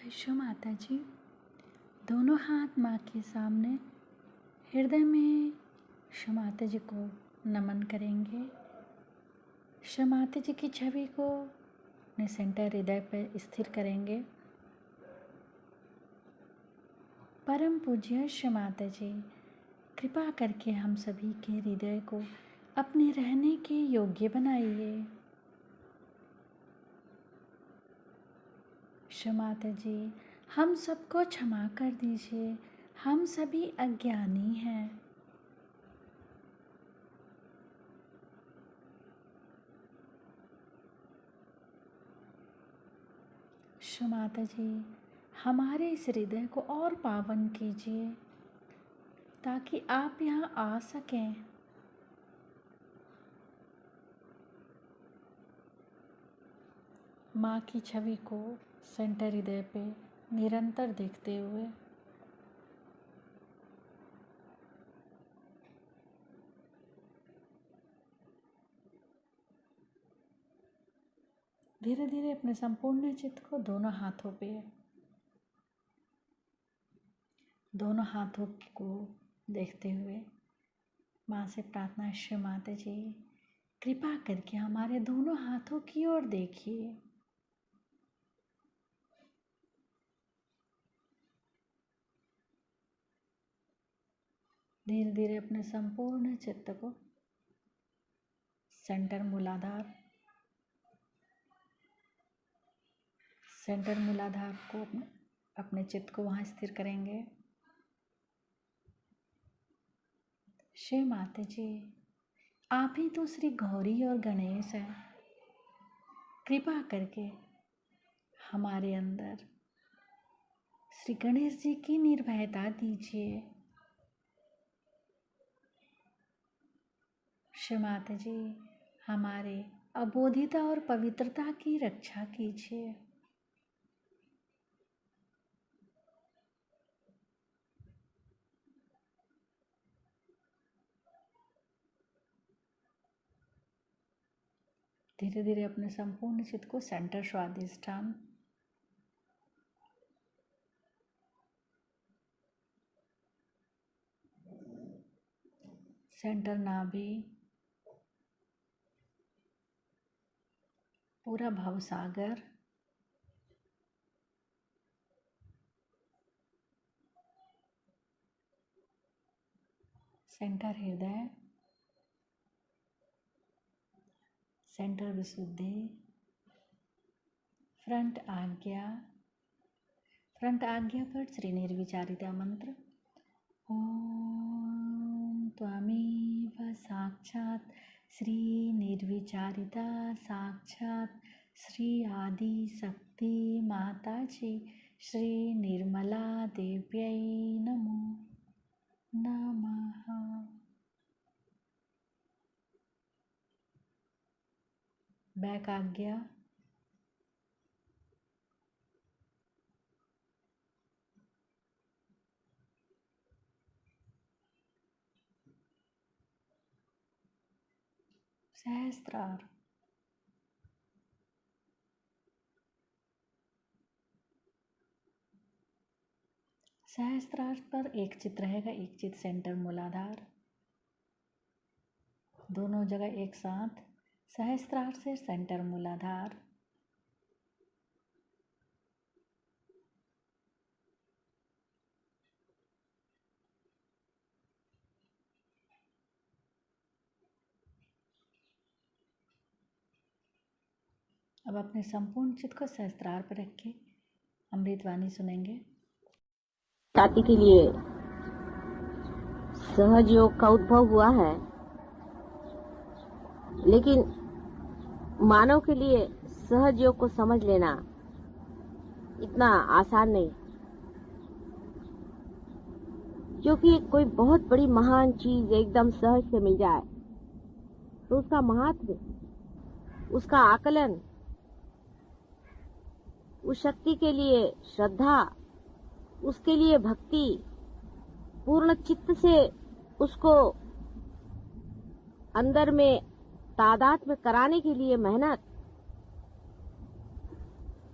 वैश्व माता जी दोनों हाथ माँ के सामने हृदय में वैश्व माता जी को नमन करेंगे। वैश्व माता जी की छवि को अपने सेंटर हृदय पर स्थिर करेंगे। परम पूज्य वैश्व माता जी, कृपा करके हम सभी के हृदय को अपने रहने के योग्य बनाइए। वैश्व माता जी, हम सबको क्षमा कर दीजिए, हम सभी अज्ञानी हैं। वैश्व माता जी, हमारे इस हृदय को और पावन कीजिए ताकि आप यहाँ आ सकें। माँ की छवि को सेंटर हृदय पे निरंतर देखते हुए धीरे धीरे अपने संपूर्ण चित्त को दोनों हाथों को देखते हुए माँ से प्रार्थना, वैश्व माता जी, कृपा करके हमारे दोनों हाथों की ओर देखिए। धीरे धीरे अपने संपूर्ण चित्त को सेंटर मूलाधार को अपने चित्त को वहाँ स्थिर करेंगे। श्री माता जी, आप ही तो श्री गौरी और गणेश हैं। कृपा करके हमारे अंदर श्री गणेश जी की निर्भयता दीजिए। श्री माता जी, हमारे अबोधिता और पवित्रता की रक्षा कीजिए। धीरे धीरे अपने संपूर्ण चित्त को सेंटर स्वादिष्ठान सेंटर नाभि, पूरा भवसागर, सेंटर हृदय, सेंटर विशुद्धि, फ्रंट आज्ञा पर श्री निर्विचारिता मंत्र। ओम त्वमेव साक्षात् श्री निर्विचारिता साक्षात् श्री आदि शक्ति माता जी श्री निर्मला देव्यै नमो नमः। बैक आज्ञा, सहस्त्रार, सहस्त्रार पर एक चित रहेगा, एक चित सेंटर मूलाधार, दोनों जगह एक साथ। सहस्त्रार से सेंटर मूलाधार, अब अपने संपूर्ण चित्त को सहस्त्रार पर रख के अमृतवाणी सुनेंगे। जाति के लिए सहज योग का उद्भव हुआ है, लेकिन मानव के लिए सहज योग को समझ लेना इतना आसान नहीं, क्योंकि कोई बहुत बड़ी महान चीज एकदम सहज से मिल जाए तो उसका महत्व, उसका आकलन, उस शक्ति के लिए श्रद्धा, उसके लिए भक्ति, पूर्ण चित्त से उसको अंदर में तादात्म्य कराने के लिए मेहनत,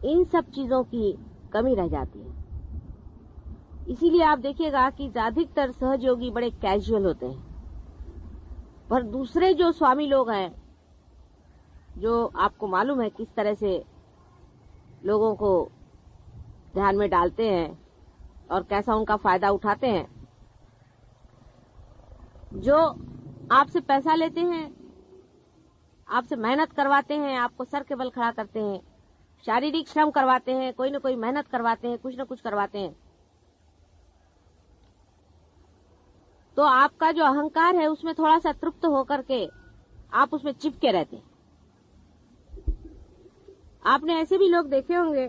इन सब चीजों की कम ही रह जाती है। इसीलिए आप देखिएगा कि ज्यादातर सहयोगी बड़े कैजुअल होते हैं, पर दूसरे जो स्वामी लोग हैं, जो आपको मालूम है किस तरह से लोगों को ध्यान में डालते हैं और कैसा उनका फायदा उठाते हैं, जो आपसे पैसा लेते हैं, आपसे मेहनत करवाते हैं, आपको सर के बल खड़ा करते हैं, शारीरिक श्रम करवाते हैं, कोई न कोई मेहनत करवाते हैं, कुछ न कुछ करवाते हैं, तो आपका जो अहंकार है उसमें थोड़ा सा तृप्त होकर के आप उसमें चिपके रहते हैं। आपने ऐसे भी लोग देखे होंगे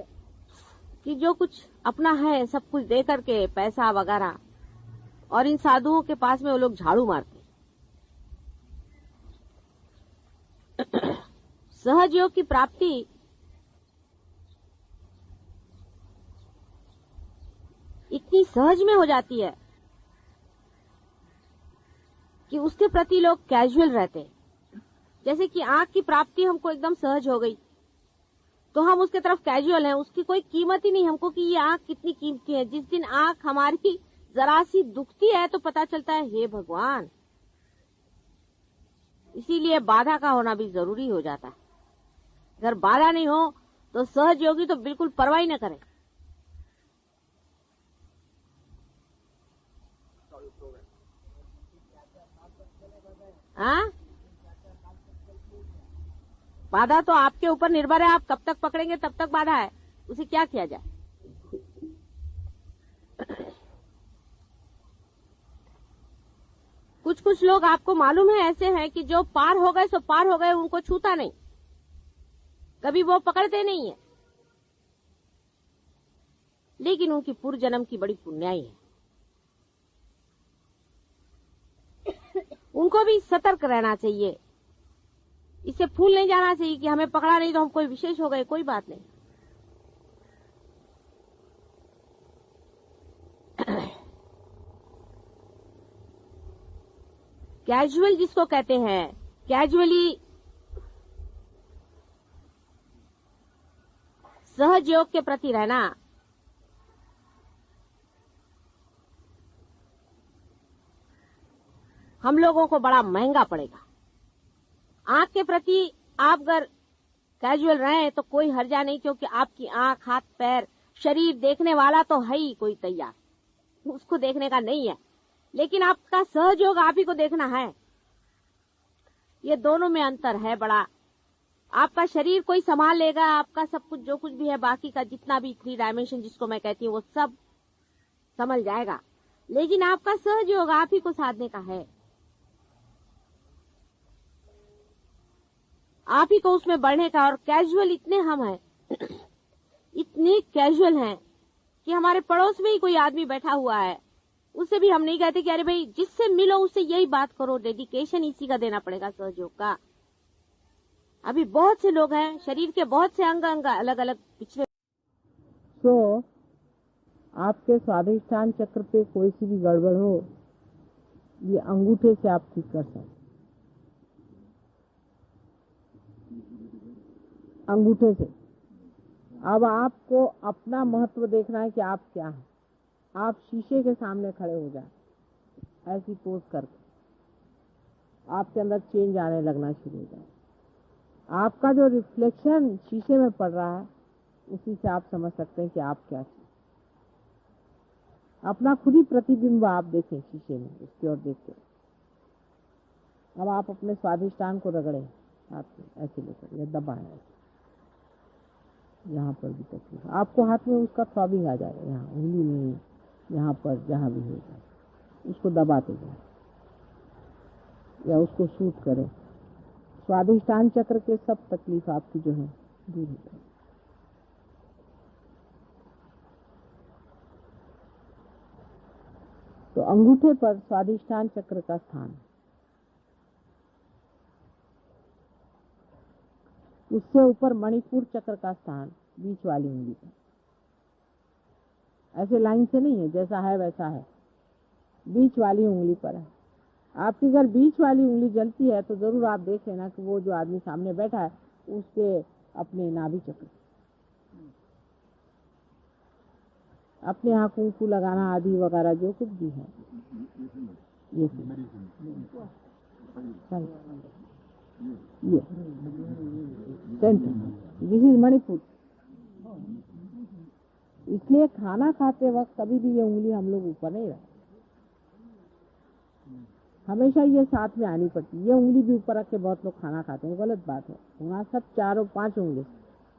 कि जो कुछ अपना है सब कुछ दे करके पैसा वगैरह, और इन साधुओं के पास में वो लोग झाड़ू मारते हैं। सहयोग की प्राप्ति इतनी सहज में हो जाती है कि उसके प्रति लोग कैजुअल रहते हैं। जैसे कि आंख की प्राप्ति हमको एकदम सहज हो गई तो हम उसके तरफ कैजुअल हैं, उसकी कोई कीमत ही नहीं हमको कि ये आंख कितनी कीमती है। जिस दिन आंख हमारी जरा सी दुखती है तो पता चलता है हे भगवान। इसीलिए बाधा का होना भी जरूरी हो जाता है। अगर बाधा नहीं हो तो सहयोगी तो बिल्कुल परवाह ही न करें। हाँ, बाधा तो आपके ऊपर निर्भर है, आप कब तक पकड़ेंगे तब तक बाधा है, उसे क्या किया जाए। कुछ कुछ लोग आपको मालूम है ऐसे हैं कि जो पार हो गए सो पार हो गए, उनको छूता नहीं, कभी वो पकड़ते नहीं है, लेकिन उनकी पूर्व जन्म की बड़ी पुण्याई है। उनको भी सतर्क रहना चाहिए, इससे फूल नहीं जाना चाहिए कि हमें पकड़ा नहीं तो हम कोई विशेष हो गए, कोई बात नहीं। कैजुअल जिसको कहते हैं, कैजुअली सहयोग के प्रति रहना, हम लोगों को बड़ा महंगा पड़ेगा। आंख के प्रति आप अगर कैजुअल रहे तो कोई हर्जा नहीं, क्योंकि आपकी आंख, हाथ, पैर, शरीर देखने वाला तो है ही कोई तैयार, उसको देखने का नहीं है, लेकिन आपका सहयोग आप ही को देखना है। ये दोनों में अंतर है बड़ा। आपका शरीर कोई संभाल लेगा, आपका सब कुछ जो कुछ भी है, बाकी का जितना भी 3 डायमेंशन जिसको मैं कहती हूँ वो सब संभल जाएगा, लेकिन आपका सहयोग आप ही को साधने का है, आप ही को उसमें बढ़ने का। और कैजुअल इतने हम हैं, इतने कैजुअल हैं कि हमारे पड़ोस में ही कोई आदमी बैठा हुआ है, उससे भी हम नहीं कहते कि अरे भाई जिससे मिलो उससे यही बात करो। डेडिकेशन इसी का देना पड़ेगा, सहयोग का। अभी बहुत से लोग हैं, शरीर के बहुत से अंग अलग अलग पिछले। तो आपके स्वाधिष्ठान चक्र पे कोई सी भी गड़बड़ हो, ये अंगूठे से आप ठीक कर सकते, अंगूठे से। अब आपको अपना महत्व देखना है कि आप क्या हैं। आप शीशे के सामने खड़े हो जाए, ऐसी पोज करके आपके अंदर चेंज आने लगना शुरू हो जाए। आपका जो रिफ्लेक्शन शीशे में पड़ रहा है उसी से आप समझ सकते हैं कि आप क्या हैं। अपना खुद ही प्रतिबिंब आप देखें शीशे में, उसकी ओर देखते। अब आप अपने स्वाधिष्ठान को रगड़े हाथ में, ऐसे लेकर या दबाएं, यहाँ पर भी तकलीफ, आपको हाथ में उसका थ्रॉबिंग आ जाएगा, यहाँ उंगली में, यहाँ पर जहाँ भी होगा उसको दबाते जाए या उसको शूट करें। स्वाधिष्ठान चक्र के सब तकलीफ आपकी जो है दूर हो जाए। तो अंगूठे पर स्वाधिष्ठान चक्र का स्थान, उससे ऊपर मणिपुर चक्र का स्थान बीच वाली उंगली पर। ऐसे लाइन से नहीं है, जैसा है वैसा है, बीच वाली उंगली पर है। आपकी अगर बीच वाली उंगली जलती है तो जरूर आप देख लेना कि वो जो आदमी सामने बैठा है उसके अपने नाभि चक्र अपने यहाँ कुंकू लगाना आदि वगैरह जो कुछ भी है ये दिस इज मणिपुर। इसलिए खाना खाते वक्त कभी भी ये उंगली हम लोग ऊपर नहीं रखते, हमेशा ये साथ में आनी पड़ती है। ये उंगली भी ऊपर रख के बहुत लोग खाना खाते हैं, गलत बात है। वहाँ सब 4 और 5 उंगली।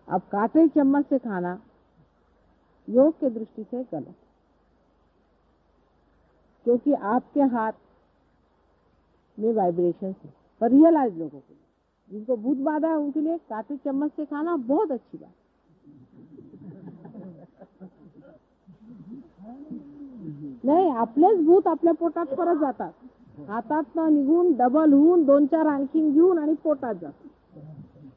अब कांटे चम्मच से खाना योग के दृष्टि से गलत, क्योंकि आपके हाथ में वाइब्रेशन है। पर रियलाइज लोगों को, जिनको भूत बाधा है उनके लिए कांटे चम्मच से खाना बहुत अच्छी बात। नाही, आपलेच भूत आपल्या पोटात परत जातात, हातातनं निघून डबल होऊन 2-4 आणखीन घेऊन आणि पोटात जातात.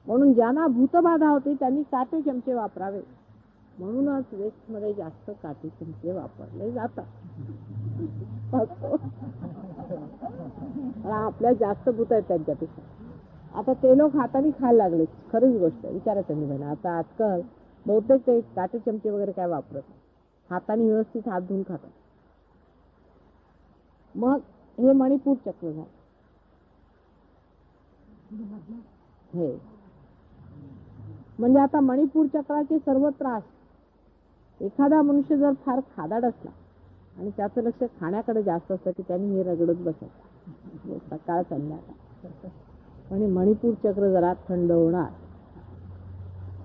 म्हणून ज्यांना भूतबाधा होते त्यांनी काटे चमचे वापरावे. म्हणूनच वेस्टमध्ये जास्त काटे चमचे वापरले जातात. आपल्या जास्त भूत आहेत त्यांच्यापेक्षा. आता ते लोक हाताने खायला लागले, खरीच गोष्ट आहे. विचारा त्यांनी बघा, आता आजकाल बहुतेक ते काटे चमचे वगैरे काय वापरत, हाताने व्यवस्थित हात धुवून खातात. मग हे मणिपूर चक्र झालं. हे म्हणजे आता मणिपूर चक्राचे सर्व त्रास, एखादा मनुष्य जर फार खादाड असला आणि त्याचं लक्ष खाण्याकडे जास्त असतं की त्यांनी हे रगडत बसायचं सकाळ संध्याकाळ. आणि मणिपूर चक्र जरा थंड होणार,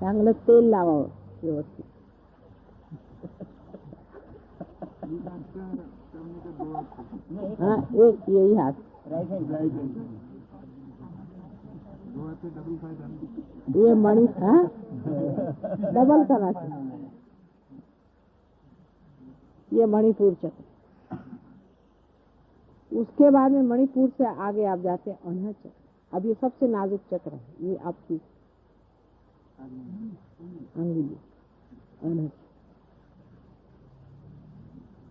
चांगलं तेल लावावं व्यवस्थित. हाँ, एक यही हाथ ये मणि, हाँ डबल करना चाहिए. ये मणिपुर चक्र. उसके बाद में मणिपुर से आगे आप जाते हैं अनहद चक्र. अब ये सबसे नाजुक चक्र है, ये आपकी अंगुली अनहद.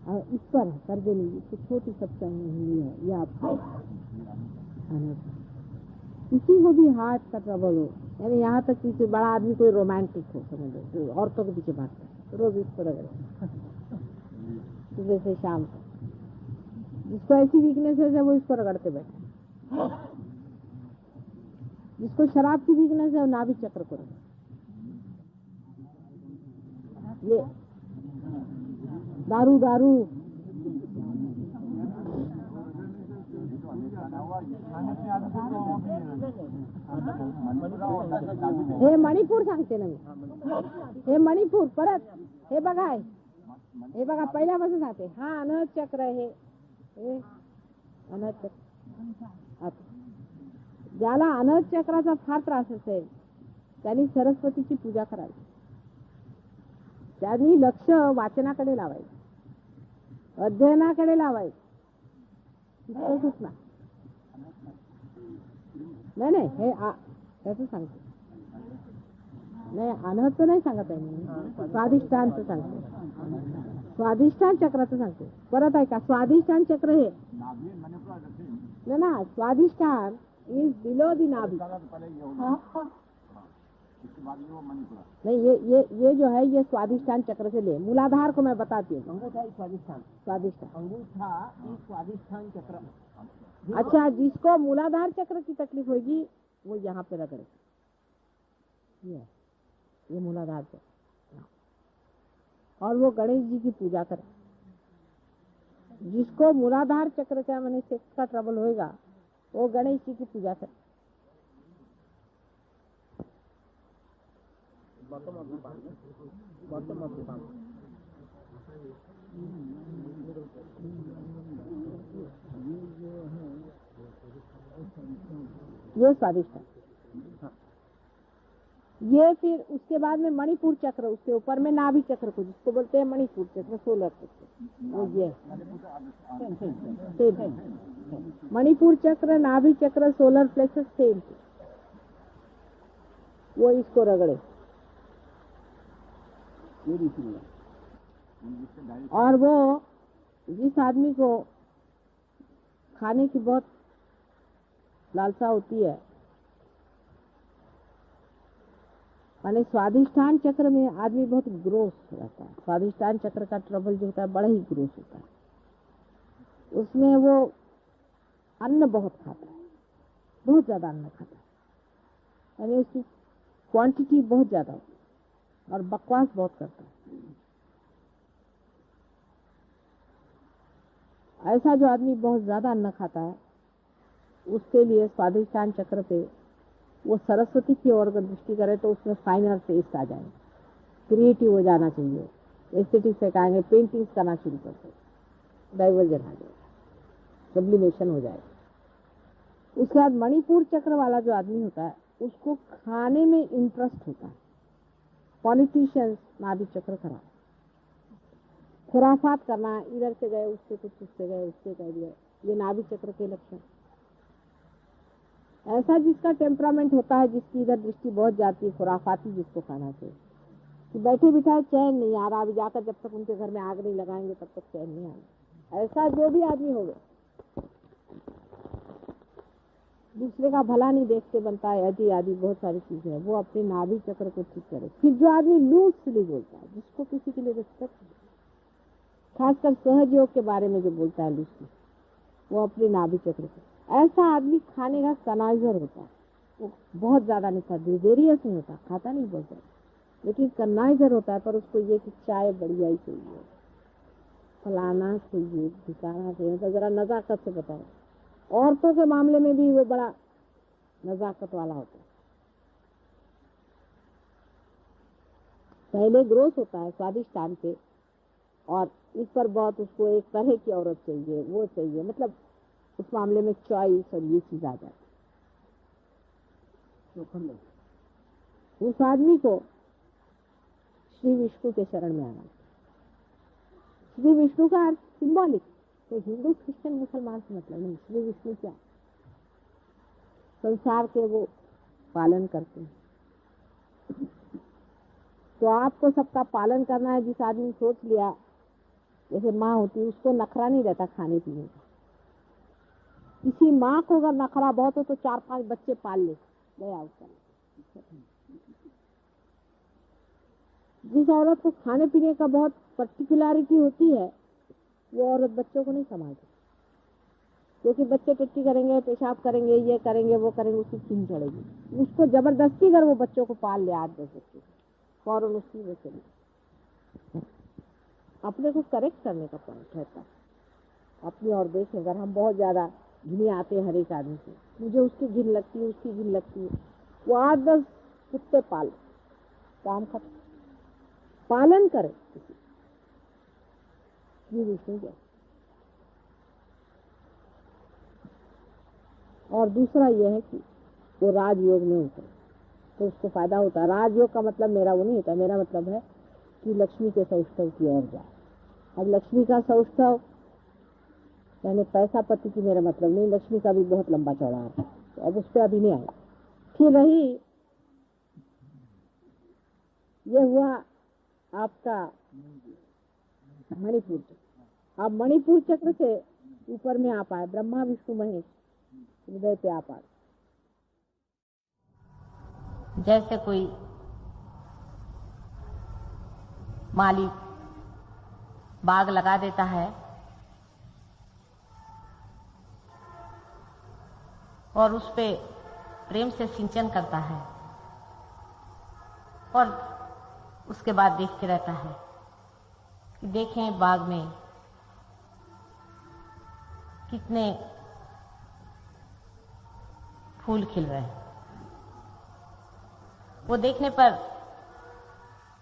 और इस पर कर देनी, तो छोटी सबसे अंगुली है, ये आपका अनहद. किसी को भी हार्ट का ट्रबल हो, यानी यहाँ तक किसी बड़ा आदमी कोई रोमांटिक हो, समझ लो औरतों के पीछे भागता है, रोज इस पर रगड़े सुबह से शाम तक. जिसको ऐसी वीकनेस है वो इसको रगड़ते बैठे. जिसको शराब की वीकनेस है वो नाभि चक्र को रगड़े. ये दारू दारू हे मणिपूर सांगते ना मी. हे मणिपूर परत हे बघा, हे बघा पहिल्यापासून सांगते. हा अनहद चक्र आहे, हे अनहद चक्र. ज्याला अनहद चक्राचा फार त्रास असेल त्यांनी सरस्वतीची पूजा करावी. त्यांनी लक्ष वाचनाकडे लावायचं, अध्ययनाकडे लावायचं. सुचना नाही नाही, हे त्याचं सांगते. नाही अनहदचं नाही सांगत आहे मी, स्वाधिष्ठानचं सांगते. स्वाधिष्ठान चक्राचं सांगते. परत ऐका, स्वाधिष्ठान चक्र हे ना, स्वाधिष्ठान इज बिलो दी नाभि. नहीं, ये जो है ये स्वाधिष्ठान चक्र से ले. मूलाधार को मैं बताती हूँ. अंगूठा स्वाधिष्ठान, स्वाधिष्ठान अंगूठा स्वाधिष्ठान चक्र. अच्छा, जिसको मूलाधार चक्र की तकलीफ होगी वो यहाँ पे रगड़े. ये मूलाधार चक्र. और वो गणेश जी की पूजा करे. जिसको मूलाधार चक्र का मैंने सेक्स का ट्रबल होएगा वो गणेश जी की पूजा करे. ये स्वादिष्ट. ये फिर उसके बाद में मणिपुर चक्र, उसके ऊपर में नाभि चक्र को जिसको बोलते हैं मणिपुर चक्र, सोलर चक्र. वो ये मणिपुर चक्र, नाभि चक्र, सोलर प्लेक्सस सेम. वो इसको रगड़े. और वो जिस आदमी को खाने की बहुत लालसा होती है माने स्वादिष्ठान चक्र में आदमी बहुत ग्रोस रहता है। स्वादिष्ठान चक्र का ट्रबल जो होता है बड़ा ही ग्रोस होता है। उसमें वो अन्न बहुत खाता है, बहुत ज्यादा अन्न खाता है, यानी उसकी क्वांटिटी बहुत ज्यादा होती है और बकवास बहुत करता है। ऐसा जो आदमी बहुत ज्यादा अन्न खाता है उसके लिए स्वादिष्ठान चक्र पे वो सरस्वती की ओर अगर दृष्टि करे तो उसमें फाइनल टेस्ट आ जाएगा, क्रिएटिव हो जाना चाहिए, एस्थेटिक से कहेंगे पेंटिंग्स करना शुरू कर सकते, डाइवर्जन आ जाएगा, सब्लिमेशन हो जाएगा। उसके बाद मणिपुर चक्र वाला जो आदमी होता है उसको खाने में इंटरेस्ट होता है। पॉलिटिशियंस नाभि चक्र खराब, खुराफात करना, इधर से गए उससे कुछ, उससे गए उससे कह दिया, ये नाभि चक्र के लक्षण। ऐसा जिसका टेम्परामेंट होता है, जिसकी इधर दृष्टि बहुत जाती है, खुराफाती जिसको खाना चाहिए कि बैठे बिठाए चैन नहीं आ रहा, अभी जाकर जब तक उनके घर में आग नहीं लगाएंगे तब तक चैन नहीं आएगा। ऐसा जो भी आदमी होगा दूसरे का भला नहीं देखते बनता है, आदि आदि बहुत सारी चीजें हैं, वो अपने नाभि चक्र को ठीक करे। फिर जो आदमी लूजली बोलता है, जिसको किसी के लिए रिस्पेक्ट, खासकर सहज योग के बारे में जो बोलता है लूजली, वो अपने नाभि चक्र को, ऐसा आदमी खाने का कनाइजर होता है। वो बहुत ज्यादा नहीं खाता, डिजेरियस नहीं होता, खाता नहीं बहुत ज्यादा, लेकिन कनाइजर होता है। पर उसको ये कि चाय बढ़िया ही चाहिए, फलाना चाहिए, ठिकाना चाहिए, तो जरा नजाकत से बताओ। औरतों के मामले में भी वो बड़ा नजाकत वाला होता है। पहले ग्रोस होता है स्वादिष्टान पे, और इस पर बहुत उसको एक तरह की औरत चाहिए, वो चाहिए, मतलब उस मामले में चॉइस और ये चीज आ जाती। उस आदमी को श्री विष्णु के शरण में आना। श्री विष्णु का अर्थ सिंबॉलिक, तो हिंदू क्रिश्चियन मुसलमान से मतलब नहीं। श्री विष्णु क्या, संसार के वो पालन करते हैं। तो आपको सबका पालन करना है। जिस आदमी सोच लिया, जैसे माँ होती, उसको नखरा नहीं रहता खाने पीने का। किसी माँ को अगर नखरा बहुत हो तो 4-5 बच्चे पाल ले, गया उसका। जिस औरत को खाने पीने का बहुत पर्टिकुलरिटी होती है, वो औरत बच्चों को नहीं संभालती, क्योंकि बच्चे टट्टी करेंगे, पेशाब करेंगे, ये करेंगे, वो करेंगे, उसकी चीन चढ़ेगी। उसको जबरदस्ती अगर वो बच्चों को पाल ले, 8-10 बच्चे, फौरन उसकी वो चली। अपने को करेक्ट करने का पॉइंट रहता, अपनी और देखें। अगर हम बहुत ज्यादा घिने आते हैं हर एक आदमी से, मुझे उसकी घिन लगती है, उसकी घिन लगती है, वो 8-10 कुत्ते पाल, काम खत्म। पालन करे किसी, ये विषय है। और दूसरा यह है कि वो राजयोग में उतरे तो उसको फायदा होता है। राजयोग का मतलब मेरा वो नहीं होता, मेरा मतलब है कि लक्ष्मी के सौष्ठव की ओर जाए। अब लक्ष्मी का सौष्ठव यानी पैसा पति की मेरा मतलब नहीं, लक्ष्मी का भी बहुत लंबा चौड़ा है, तो अब उस पर अभी नहीं आया। फिर रही, ये हुआ आपका मणिपुर चक्र। अब मणिपुर चक्र से ऊपर में आप आए, ब्रह्मा विष्णु महेश, हृदय पे आप आए। जैसे कोई माली बाग लगा देता है और उस पे प्रेम से सिंचन करता है और उसके बाद देखते रहता है कि देखें बाग में कितने फूल खिल रहे हैं। वो देखने पर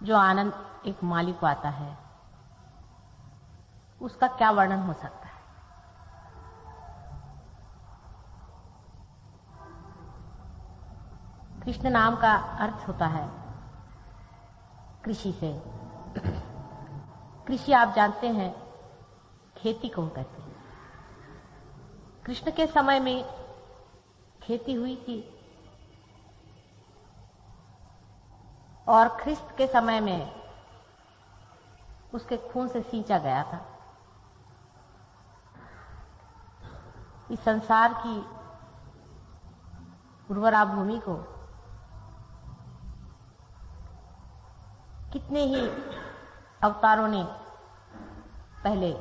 जो आनंद एक माली को आता है, उसका क्या वर्णन हो सकता है। कृष्ण नाम का अर्थ होता है कृषि से। कृषि आप जानते हैं खेती को कहते हैं। कृष्ण के समय में खेती हुई थी और ख्रिस्त के समय में उसके खून से सींचा गया था। इस संसार की उर्वरा भूमि को कितने ही अवतारों ने पहले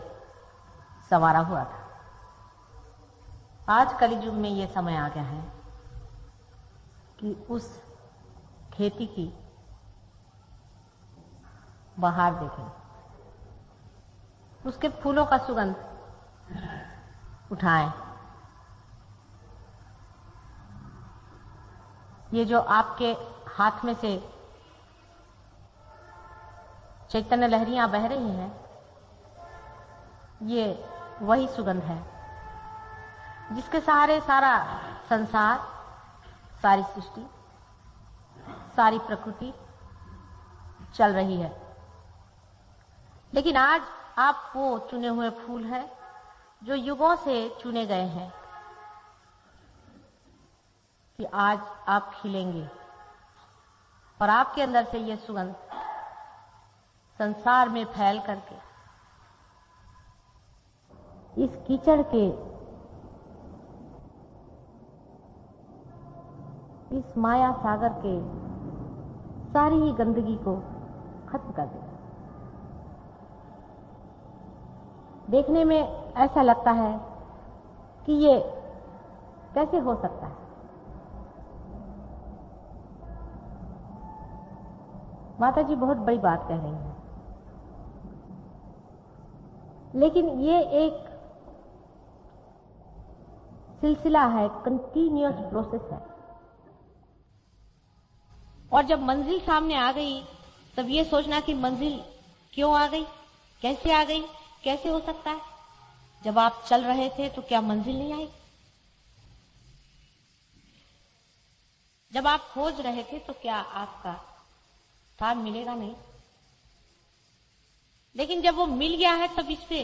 संवारा हुआ था। आज कलियुग में ये समय आ गया है कि उस खेती की बहार देखें, उसके फूलों का सुगंध उठाएं। ये जो आपके हाथ में से चैतन्य लहरियां बह रही हैं, ये वही सुगंध है जिसके सहारे सारा संसार, सारी सृष्टि, सारी प्रकृति चल रही है। लेकिन आज आप वो चुने हुए फूल हैं जो युगों से चुने गए हैं कि आज आप खिलेंगे और आपके अंदर से ये सुगंध संसार में फैल करके इस कीचड़ के, इस माया सागर के सारी ही गंदगी को खत्म कर देगा। देखने में ऐसा लगता है कि ये कैसे हो सकता है। माता जी बहुत बड़ी बात कह रही हैं, लेकिन ये एक सिलसिला है, कंटिन्यूअस प्रोसेस है। और जब मंजिल सामने आ गई तब ये सोचना कि मंजिल क्यों आ गई, कैसे आ गई, कैसे हो सकता है। जब आप चल रहे थे तो क्या मंजिल नहीं आई? जब आप खोज रहे थे तो क्या आपका स्थान मिलेगा नहीं? लेकिन जब वो मिल गया है तब इस पे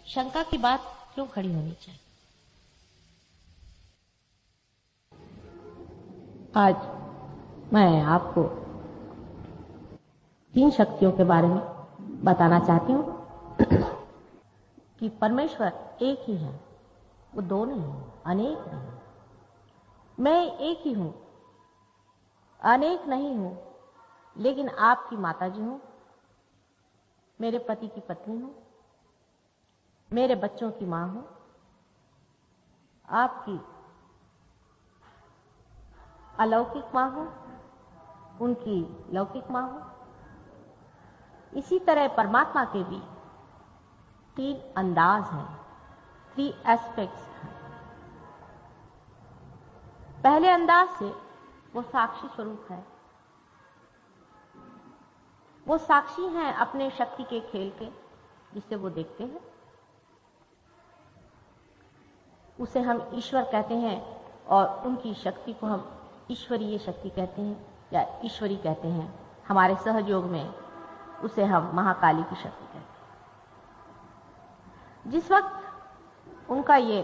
शंका की बात क्यों खड़ी होनी चाहिए? आज मैं आपको 3 शक्तियों के बारे में बताना चाहती हूँ कि परमेश्वर एक ही है, वो 2 नहीं है, अनेक नहीं है। मैं एक ही हूं, अनेक नहीं हूं, लेकिन आपकी माता जी हूं, मेरे पति की पत्नी हूं, मेरे बच्चों की मां हूं, आपकी अलौकिक मां हूं, उनकी लौकिक मां हूं। इसी तरह परमात्मा के भी 3 अंदाज हैं, 3 एस्पेक्ट्स हैं। पहले अंदाज से वो साक्षी स्वरूप है, वो साक्षी हैं अपने शक्ति के खेल के, जिसे वो देखते हैं। उसे हम ईश्वर कहते हैं और उनकी शक्ति को हम ईश्वरीय शक्ति कहते हैं या ईश्वरी कहते हैं। हमारे सहयोग में उसे हम महाकाली की शक्ति कहते हैं। जिस वक्त उनका ये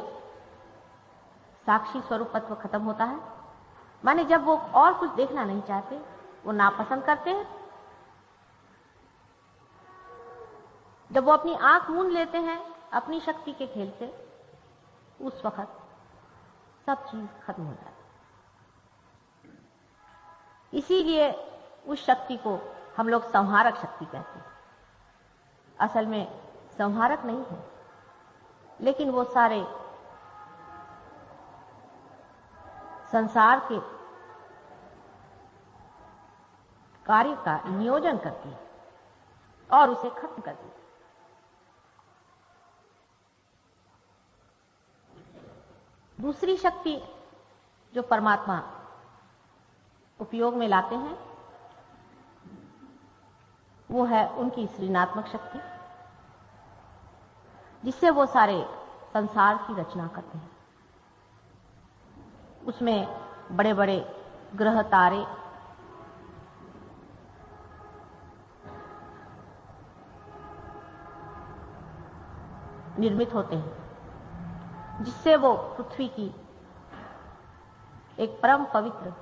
साक्षी स्वरूपत्व खत्म होता है, माने जब वो और कुछ देखना नहीं चाहते, वो नापसंद करते हैं, जब वो अपनी आंख मूंद लेते हैं अपनी शक्ति के खेल से, उस वक्त सब चीज खत्म हो जाती है। इसीलिए उस शक्ति को हम लोग संहारक शक्ति कहते हैं। असल में संहारक नहीं है, लेकिन वो सारे संसार के कार्य का नियोजन करती है और उसे खत्म करती है। दूसरी शक्ति जो परमात्मा उपयोग में लाते हैं वो है उनकी सृजनात्मक शक्ति, जिससे वो सारे संसार की रचना करते हैं। उसमें बड़े बड़े ग्रह तारे, निर्मित होते हैं, जिससे वो पृथ्वी की एक परम पवित्र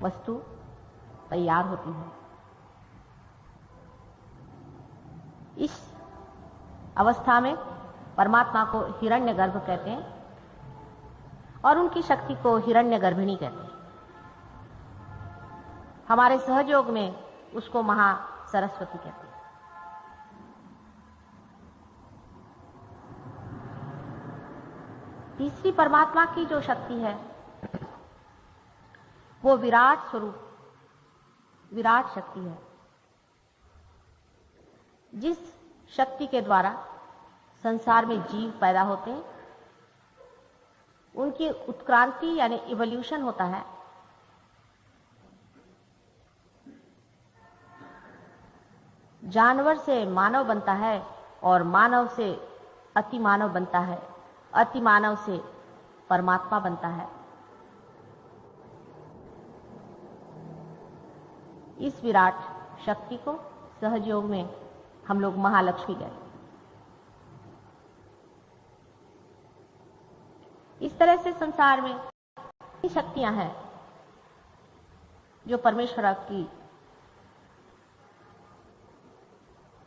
वस्तु तैयार होती है। इस अवस्था में परमात्मा को हिरण्यगर्भ कहते हैं और उनकी शक्ति को हिरण्यगर्भिणी कहते हैं। हमारे सहयोग में उसको महा सरस्वती कहते हैं। तीसरी परमात्मा की जो शक्ति है वो विराट स्वरूप, विराट शक्ति है, जिस शक्ति के द्वारा संसार में जीव पैदा होते हैं, उनकी उत्क्रांति यानी इवोल्यूशन होता है। जानवर से मानव बनता है और मानव से अति मानव बनता है, अति मानव से परमात्मा बनता है। इस विराट शक्ति को सहयोग में हम लोग महालक्ष्मी कहते हैं। इस तरह से संसार में शक्तियां हैं जो परमेश्वर की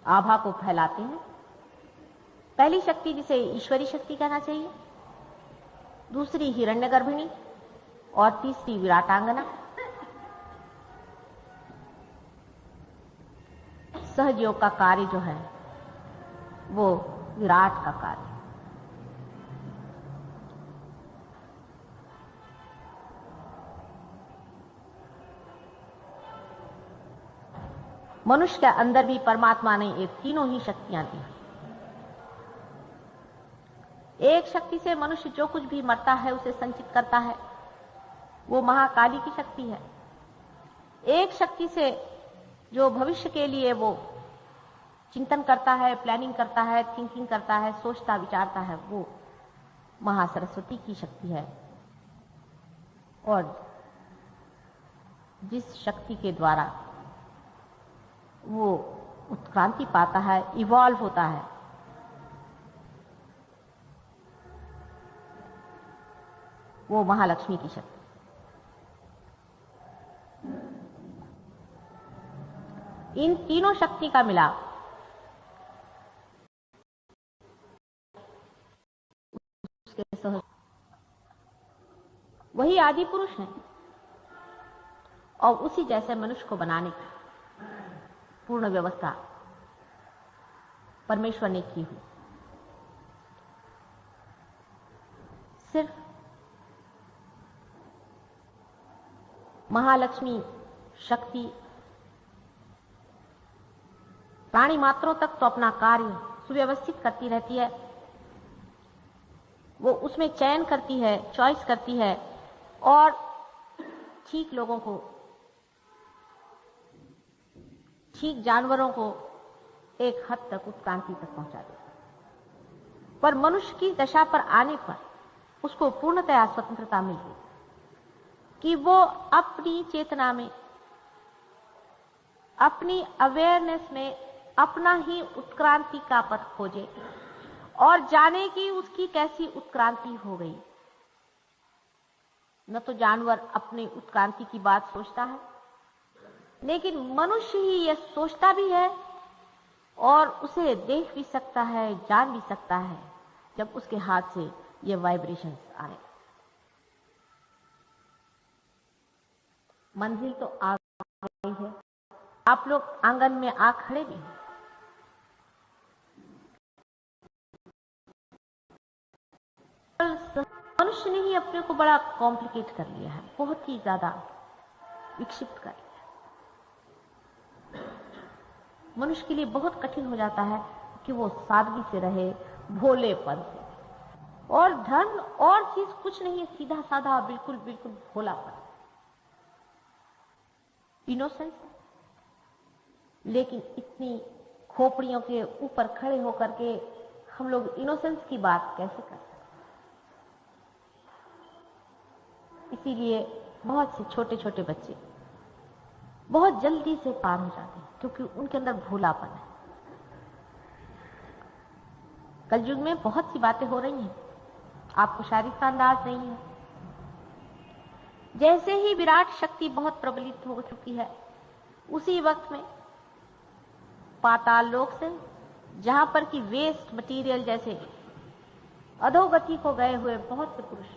आभा को फैलाते हैं। पहली शक्ति जिसे ईश्वरी शक्ति कहना चाहिए, दूसरी हिरण्यगर्भिणी और तीसरी विराटांगना। सहयोग का कार्य जो है वो विराट का कार्य। मनुष्य के अंदर भी परमात्मा ने ये तीनों ही शक्तियां दी। एक शक्ति से मनुष्य जो कुछ भी मरता है उसे संचित करता है, वो महाकाली की शक्ति है। एक शक्ति से जो भविष्य के लिए वो चिंतन करता है, प्लानिंग करता है, थिंकिंग करता है, सोचता विचारता है, वो महासरस्वती की शक्ति है। और जिस शक्ति के द्वारा वो उत्क्रांति पाता है, इवॉल्व होता है, वो महालक्ष्मी की शक्ति। इन तीनों शक्ति का मिलाप उसके सहज वही आदि पुरुष है और उसी जैसे मनुष्य को बनाने की पूर्ण व्यवस्था परमेश्वर ने की हुई। सिर्फ महालक्ष्मी शक्ति प्राणी मात्रों तक तो अपना कार्य सुव्यवस्थित करती रहती है, वो उसमें चयन करती है, चॉइस करती है और ठीक लोगों को, ठीक जानवरों को एक हद तक उत्क्रांति तक पहुंचा देती है। पर मनुष्य की दशा पर आने पर उसको पूर्णतया स्वतंत्रता मिल गई कि वो अपनी चेतना में, अपनी अवेयरनेस में अपना ही उत्क्रांति का पथ खोजे और जाने कि उसकी कैसी उत्क्रांति हो गई। न तो जानवर अपनी उत्क्रांति की बात सोचता है, लेकिन मनुष्य ही यह सोचता भी है और उसे देख भी सकता है, जान भी सकता है जब उसके हाथ से ये वाइब्रेशंस आए। मंजिल तो आ गई है, आप लोग आंगन में आ खड़े भी हैं। मनुष्य ने ही अपने को बड़ा कॉम्प्लिकेट कर लिया है, बहुत ही ज्यादा विक्षिप्त कर लिया है। मनुष्य के लिए बहुत कठिन हो जाता है कि वो सादगी से रहे, भोलेपन से। और धर्म और चीज कुछ नहीं है, सीधा साधा बिल्कुल बिल्कुल भोलापन, इनोसेंस। लेकिन इतनी खोपड़ियों के ऊपर खड़े होकर के हम लोग इनोसेंस की बात कैसे कर सकते? इसीलिए बहुत से छोटे छोटे बच्चे बहुत जल्दी से पार हो जाते हैं क्योंकि उनके अंदर भोलापन है। कलयुग में बहुत सी बातें हो रही हैं, आपको शायद इसका अंदाज नहीं है। जैसे ही विराट शक्ति बहुत प्रबलित हो चुकी है, उसी वक्त में पाताल लोक से, जहां पर कि वेस्ट मटेरियल जैसे अधोगति को गए हुए बहुत से पुरुष,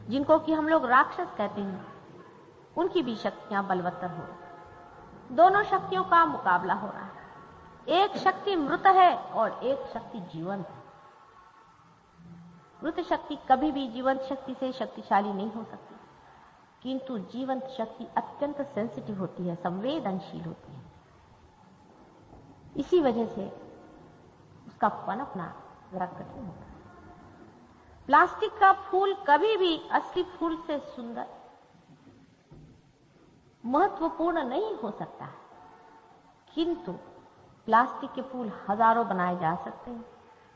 जिनको कि हम लोग राक्षस कहते हैं, उनकी भी शक्तियां बलवत्तर हो रही। दोनों शक्तियों का मुकाबला हो रहा है। एक शक्ति मृत है और एक शक्ति जीवंत है। मृत शक्ति कभी भी जीवंत शक्ति से शक्तिशाली नहीं हो सकती, किंतु जीवंत शक्ति अत्यंत सेंसिटिव होती है, संवेदनशील होती है। इसी वजह से उसका पनपना जरा कठिन होता है। प्लास्टिक का फूल कभी भी असली फूल से सुंदर, महत्वपूर्ण नहीं हो सकता है, किंतु प्लास्टिक के फूल हजारों बनाए जा सकते हैं,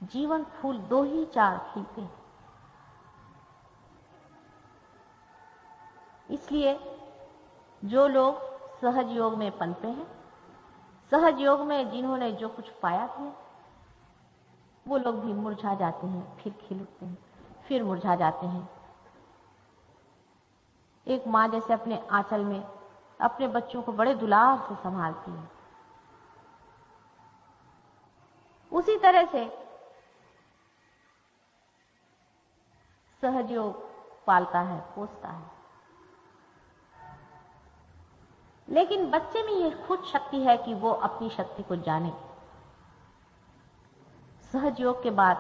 जीवन फूल 2 ही 4 खिलते हैं। इसलिए जो लोग सहज योग में पनपे हैं, सहज योग में जिन्होंने जो कुछ पाया है, वो लोग भी मुरझा जाते हैं, फिर खिल उठते हैं, फिर मुरझा जाते हैं। एक माँ जैसे अपने आंचल में अपने बच्चों को बड़े दुलार से संभालती है, उसी तरह से सहज योग पालता है, पोसता है। लेकिन बच्चे में यह खुद शक्ति है कि वो अपनी शक्ति को जाने। सहज योग के बाद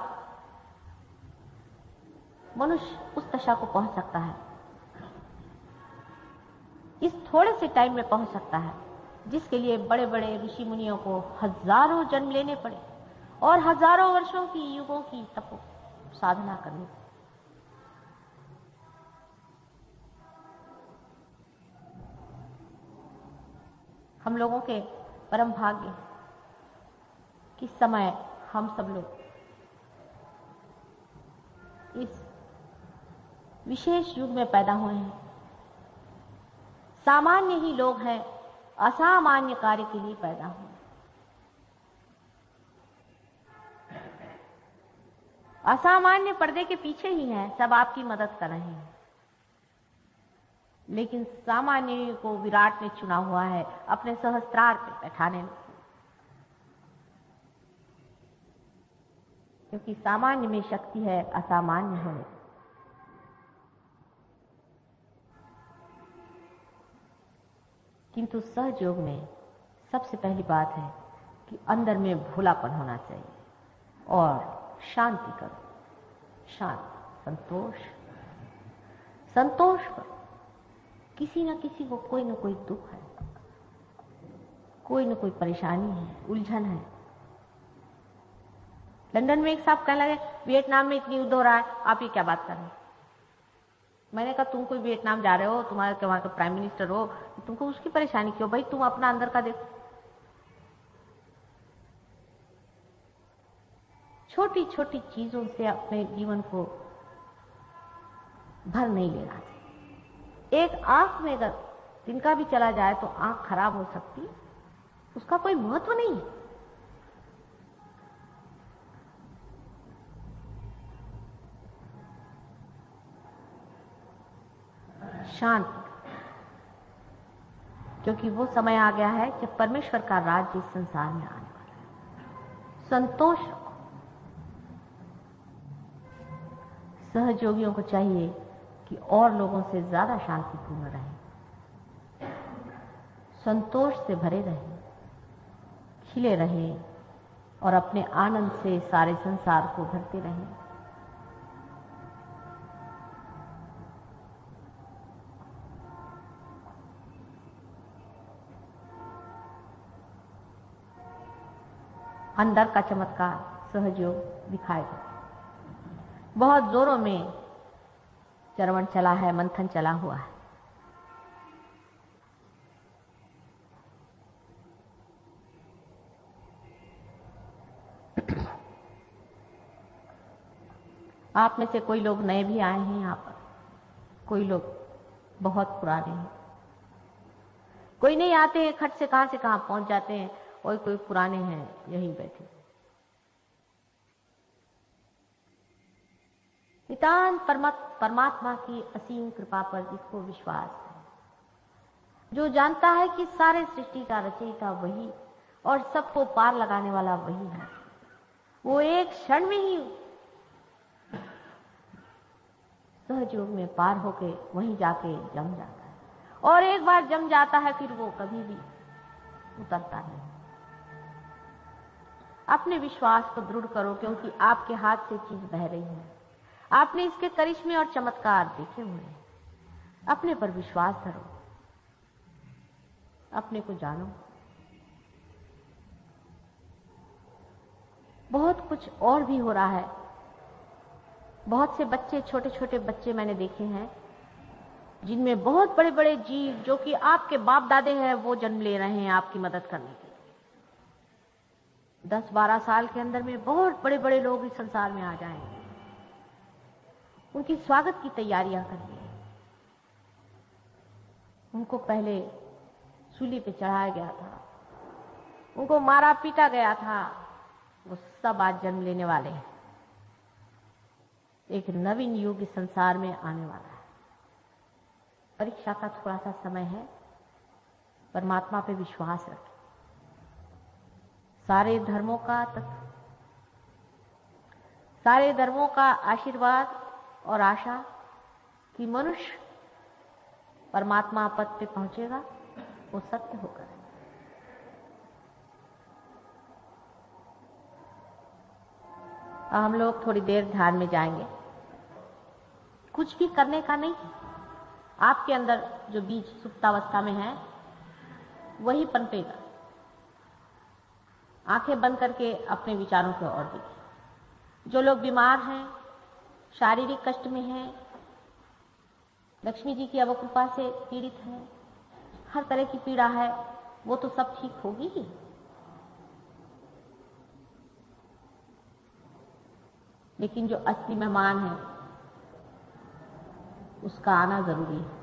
मनुष्य उस दशा को पहुंच सकता है, इस थोड़े से टाइम में पहुंच सकता है, जिसके लिए बड़े बड़े ऋषि मुनियों को हजारों जन्म लेने पड़े और हजारों वर्षों की युगों की तपो साधना करनी पड़ी। हम लोगों के परम भाग्य कि समय हम सब लोग इस विशेष युग में पैदा हुए हैं। सामान्य ही लोग हैं, असामान्य कार्य के लिए पैदा हुए। असामान्य पर्दे के पीछे ही हैं, सब आपकी मदद कर रहे हैं, लेकिन सामान्य को विराट ने चुना हुआ है अपने सहस्त्रार पे बैठाने में, क्योंकि सामान्य में शक्ति है असामान्य होने की। किंतु सहज योग में सबसे पहली बात है कि अंदर में भोलापन होना चाहिए और शांति करो, शांति, संतोष करो। किसी न किसी को कोई न कोई दुख है, कोई न कोई परेशानी है, उलझन है। लंदन में एक साहब कहने लगे, वियतनाम में इतनी युद्ध हो रहा है, आप ये क्या बात कर रहे हैं? मैंने कहा, तुम कोई वियतनाम जा रहे हो, तुम्हारे वहां का प्राइम मिनिस्टर हो, तुमको उसकी परेशानी क्यों? भाई तुम अपना अंदर का देखो। छोटी छोटी चीजों से अपने जीवन को भर नहीं लेना चाहिए। एक आंख में अगर तिनका भी चला जाए तो आंख खराब हो सकती, उसका कोई महत्व नहीं है। शांत, क्योंकि वो समय आ गया है जब परमेश्वर का राज्य इस संसार में आने वाला है। संतोष रखो। सहयोगियों को चाहिए कि और लोगों से ज्यादा शांतिपूर्ण रहें, संतोष से भरे रहें, खिले रहें और अपने आनंद से सारे संसार को भरते रहें। अंदर का चमत्कार सहयोग दिखाएगा। बहुत जोरों में चरवण चला है, मंथन चला हुआ है। आप में से कोई लोग नए भी आए हैं यहाँ पर, कोई लोग बहुत पुराने हैं, कोई नहीं आते हैं, खट से कहां पहुंच जाते हैं, और कोई पुराने हैं यहीं बैठे। नितांत परमात्मा की असीम कृपा पर जिसको विश्वास है, जो जानता है कि सारे सृष्टि का रचयिता वही और सबको पार लगाने वाला वही है, वो एक क्षण में ही सहयोग में पार होके वहीं जाके जम जाता है और एक बार जम जाता है फिर वो कभी भी उतरता नहीं। अपने विश्वास को दृढ़ करो, क्योंकि आपके हाथ से चीज बह रही है। आपने इसके करिश्मे और चमत्कार देखे हुए हैं। अपने पर विश्वास धरो, अपने को जानो। बहुत कुछ और भी हो रहा है। बहुत से बच्चे, छोटे छोटे बच्चे मैंने देखे हैं जिनमें बहुत बड़े बड़े जीव जो कि आपके बाप दादे हैं वो जन्म ले रहे हैं आपकी मदद करने के लिए। 10-12 साल के अंदर में बहुत बड़े बड़े लोग इस संसार में आ जाएंगे। उनकी स्वागत की तैयारियां करिए। उनको पहले सूली पे चढ़ाया गया था, उनको मारा पीटा गया था, वो सब आज जन्म लेने वाले हैं। एक नवीन युग इस संसार में आने वाला है। परीक्षा का थोड़ा सा समय है, परमात्मा पे विश्वास रखें। सारे धर्मों का आशीर्वाद और आशा कि मनुष्य परमात्मा पद पे पहुंचेगा, वो सत्य होकर है। हम लोग थोड़ी देर ध्यान में जाएंगे। कुछ भी करने का नहीं, आपके अंदर जो बीज सुप्तावस्था में है वही पनपेगा। आंखें बंद करके अपने विचारों की ओर देखिए। जो लोग बीमार हैं, शारीरिक कष्ट में हैं, लक्ष्मी जी की अवकृपा से पीड़ित हैं, हर तरह की पीड़ा है, वो तो सब ठीक होगी ही। लेकिन जो असली मेहमान है उसका आना जरूरी है।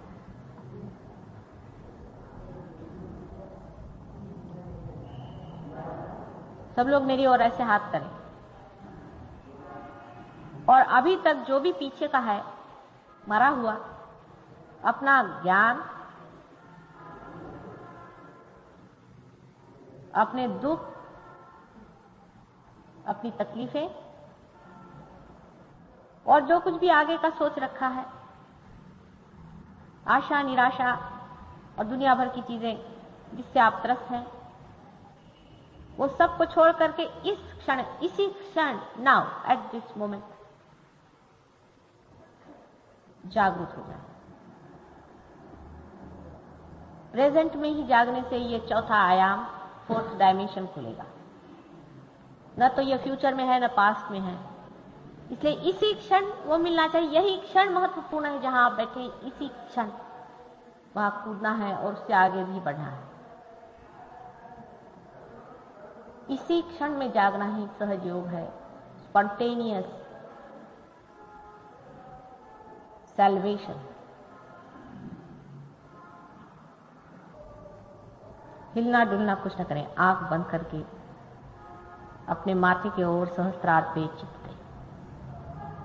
सब लोग मेरी ओर ऐसे हाथ करें। और अभी तक जो भी पीछे का है मरा हुआ, अपना ज्ञान, अपने दुख, अपनी तकलीफें और जो कुछ भी आगे का सोच रखा है, आशा, निराशा और दुनिया भर की चीजें जिससे आप त्रस्त हैं, वो सब को छोड़ करके इस क्षण, इसी क्षण, नाउ एट दिस मोमेंट जागरूक हो जाए। प्रेजेंट में ही जागने से ये चौथा आयाम, फोर्थ डायमेंशन खुलेगा। न तो ये फ्यूचर में है, न पास्ट में है। इसलिए इसी क्षण वो मिलना चाहिए। यही क्षण महत्वपूर्ण है। जहां आप बैठे इसी क्षण वहां कूदना है और उससे आगे भी बढ़ना है। इसी क्षण में जागना ही सहज योग है, स्पॉन्टेनियस सैल्वेशन। हिलना डुलना कुछ न करें, आंख बंद करके अपने माथे की ओर सहस्त्रार पे चित्त दें।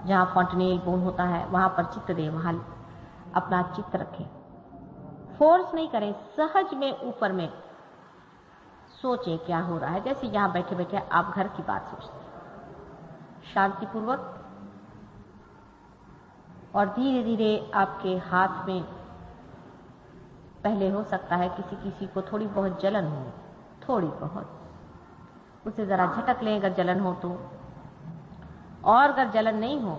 जहां फॉन्टनेल बोन होता है वहां पर चित्त दें, वहां अपना चित्त रखें। फोर्स नहीं करें, सहज में ऊपर में सोचें क्या हो रहा है। जैसे यहां बैठे बैठे आप घर की बात सोचते हैं, शांतिपूर्वक। और धीरे धीरे आपके हाथ में पहले हो सकता है किसी किसी को थोड़ी बहुत जलन हो, थोड़ी बहुत, उसे जरा झटक लें अगर जलन हो तो। और अगर जलन नहीं हो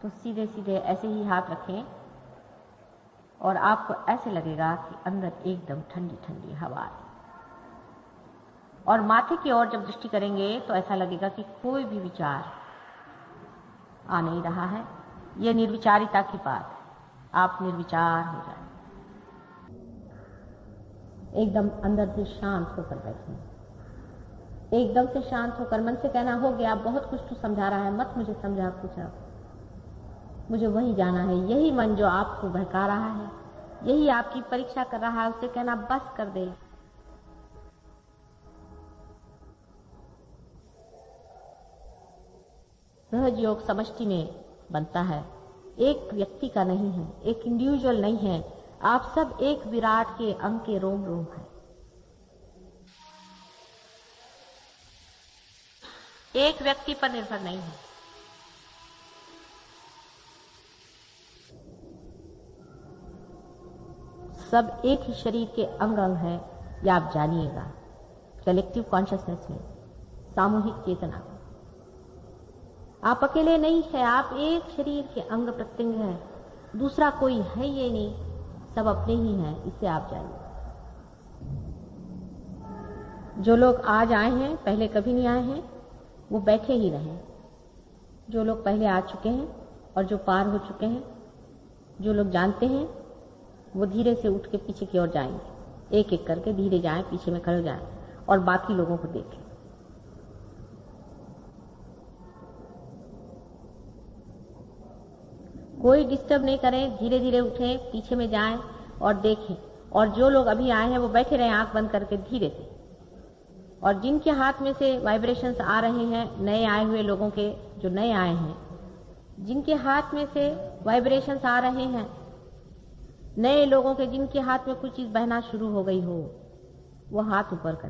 तो सीधे सीधे ऐसे ही हाथ रखें और आपको ऐसे लगेगा कि अंदर एकदम ठंडी ठंडी हवा है। और माथे की ओर जब दृष्टि करेंगे तो ऐसा लगेगा कि कोई भी विचार आ नहीं रहा है। यह निर्विचारिता की बात है। आप निर्विचार हो जाए, एकदम अंदर से शांत होकर बैठे। एकदम से शांत होकर मन से कहना, हो गया, बहुत कुछ तू समझा रहा है, मत मुझे समझा कुछ, अब मुझे वही जाना है। यही मन जो आपको बहका रहा है, यही आपकी परीक्षा कर रहा है, उससे कहना बस कर दे। सहज योग समष्टि में बनता है, एक व्यक्ति का नहीं है, एक इंडिविजुअल नहीं है। आप सब एक विराट के अंग के रोम रोम है। एक व्यक्ति पर निर्भर नहीं है। सब एक ही शरीर के अंग अंग हैं, यह आप जानिएगा। कलेक्टिव कॉन्शियसनेस में, सामूहिक चेतना में आप अकेले नहीं है, आप एक शरीर के अंग प्रत्यंग हैं, दूसरा कोई है ये नहीं, सब अपने ही हैं, इसे आप जानिए। जो लोग आज आए हैं, पहले कभी नहीं आए हैं, वो बैठे ही रहें। जो लोग पहले आ चुके हैं और जो पार हो चुके हैं, जो लोग जानते हैं, वो धीरे से उठ के पीछे की ओर जाएंगे, एक एक करके धीरे जाएं, पीछे में खड़े हो जाएं और बाकी लोगों को देखें। कोई डिस्टर्ब नहीं करें, धीरे धीरे उठें, पीछे में जाएं और देखें। और जो लोग अभी आए हैं वो बैठे रहें आंख बंद करके धीरे से। और जिनके हाथ में से वाइब्रेशंस आ रहे हैं, नए आए हुए लोगों के, जो नए आए हैं, जिनके हाथ में से वाइब्रेशंस आ रहे हैं, नए लोगों के जिनके हाथ में कुछ चीज बहना शुरू हो गई हो, वो हाथ ऊपर करें।